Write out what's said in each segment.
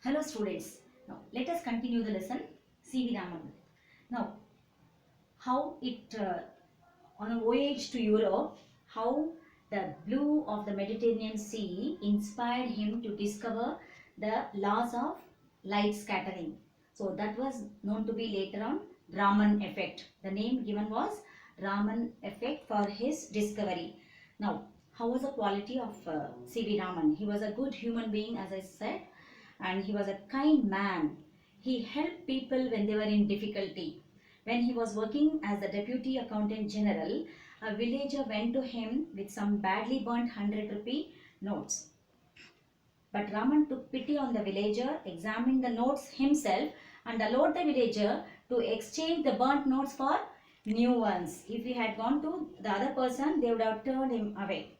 Hello students. Now let us continue the lesson C.V. Raman. Now how it on a voyage to Europe, how the blue of the Mediterranean Sea inspired him to discover the laws of light scattering. So that was known to be later on Raman effect. The name given was Raman effect for his discovery. Now how was the quality of C.V. Raman? He was a good human being, as I said, and he was a kind man. He helped people when they were in difficulty. When he was working as the Deputy Accountant General, a villager went to him with some badly burnt 100 rupee notes. But Raman took pity on the villager, examined the notes himself, and allowed the villager to exchange the burnt notes for new ones. If he had gone to the other person, they would have turned him away.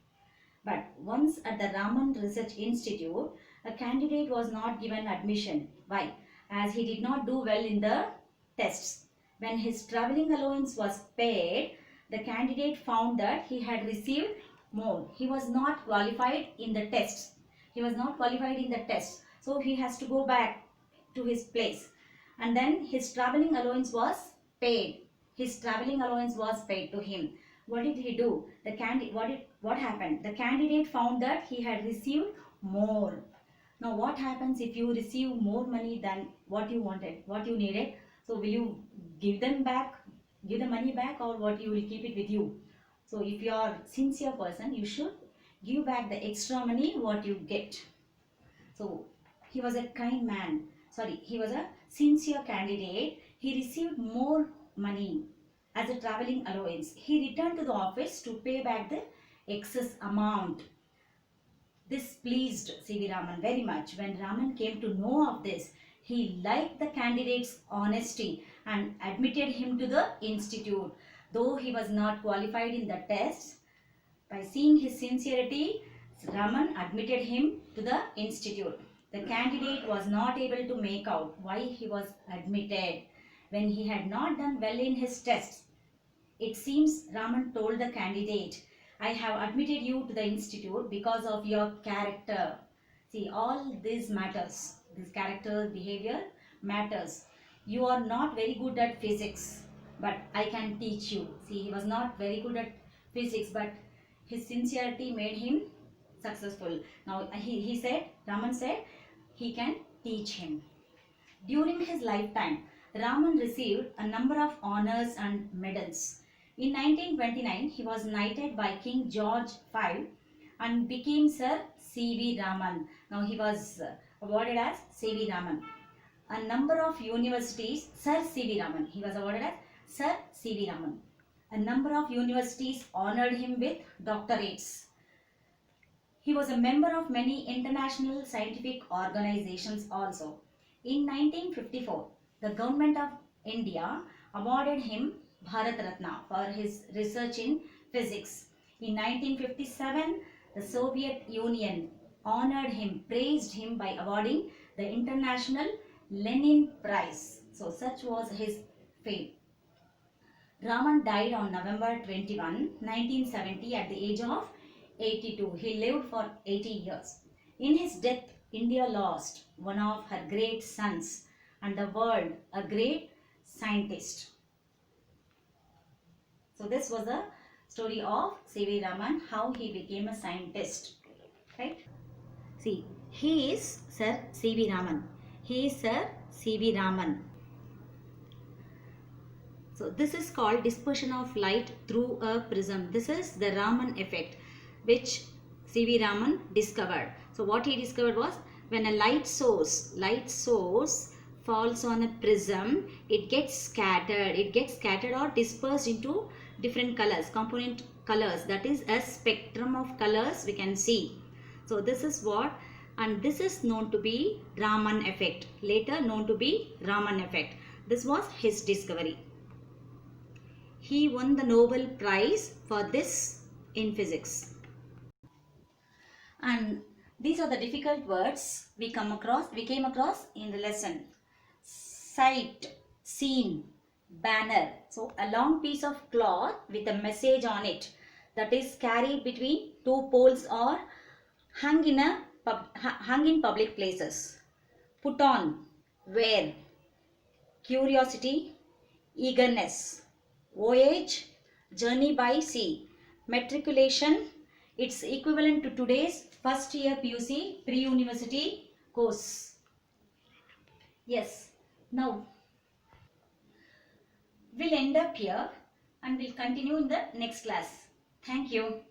But once at the Raman Research Institute, a candidate was not given admission. Why? As he did not do well in the tests. When his travelling allowance was paid, the candidate found that he had received more. He was not qualified in the tests. He was not qualified in the tests. So he has to go back to his place. And then his travelling allowance was paid. His travelling allowance was paid to him. What did he do? What happened? The candidate found that he had received more. Now what happens if you receive more money than what you wanted, what you needed? So will you give them back, give the money back, or what you will keep it with you? So if you are sincere person, you should give back the extra money what you get. So he was a kind man. Sorry, he was a sincere candidate. He received more money as a travelling allowance. He returned to the office to pay back the excess amount. This pleased C.V. Raman very much. When Raman came to know of this, he liked the candidate's honesty and admitted him to the institute. Though he was not qualified in the tests, by seeing his sincerity, Raman admitted him to the institute. The candidate was not able to make out why he was admitted when he had not done well in his tests. It seems Raman told the candidate, I have admitted you to the institute because of your character. See, all this matters. This character, behavior matters. You are not very good at physics, but I can teach you. See, he was not very good at physics, but his sincerity made him successful. Now, Raman said, he can teach him. During his lifetime, Raman received a number of honors and medals. In 1929, he was knighted by King George V and became Sir C.V. Raman. Now he was awarded as C.V. Raman. A number of universities, Sir C.V. Raman, he was awarded as Sir C.V. Raman. A number of universities honored him with doctorates. He was a member of many international scientific organizations also. In 1954, the government of India awarded him Bharat Ratna for his research in physics. In 1957, the Soviet Union honored him, praised him by awarding the International Lenin Prize. So such was his fame. Raman died on November 21, 1970 at the age of 82. He lived for 80 years. In his death, India lost one of her great sons and the world a great scientist. So this was the story of C.V. Raman, how he became a scientist. Right? See, he is Sir C.V. Raman. He is Sir C.V. Raman. So this is called dispersion of light through a prism. This is the Raman effect which C.V. Raman discovered. So what he discovered was when a light source falls on a prism, it gets scattered or dispersed into different colors, component colors. That is a spectrum of colors we can see. So this is what, and this is known to be Raman effect, later known to be Raman effect. This was his discovery. He won the Nobel Prize for this in physics. And these are the difficult words we came across in the lesson. Sight, scene, banner. So a long piece of cloth with a message on it that is carried between two poles or hung in public places. put on, wear, curiosity, eagerness, voyage, journey by sea, matriculation, it's equivalent to today's first year PUC pre-university course. Yes, now we'll end up here and we'll continue in the next class. Thank you.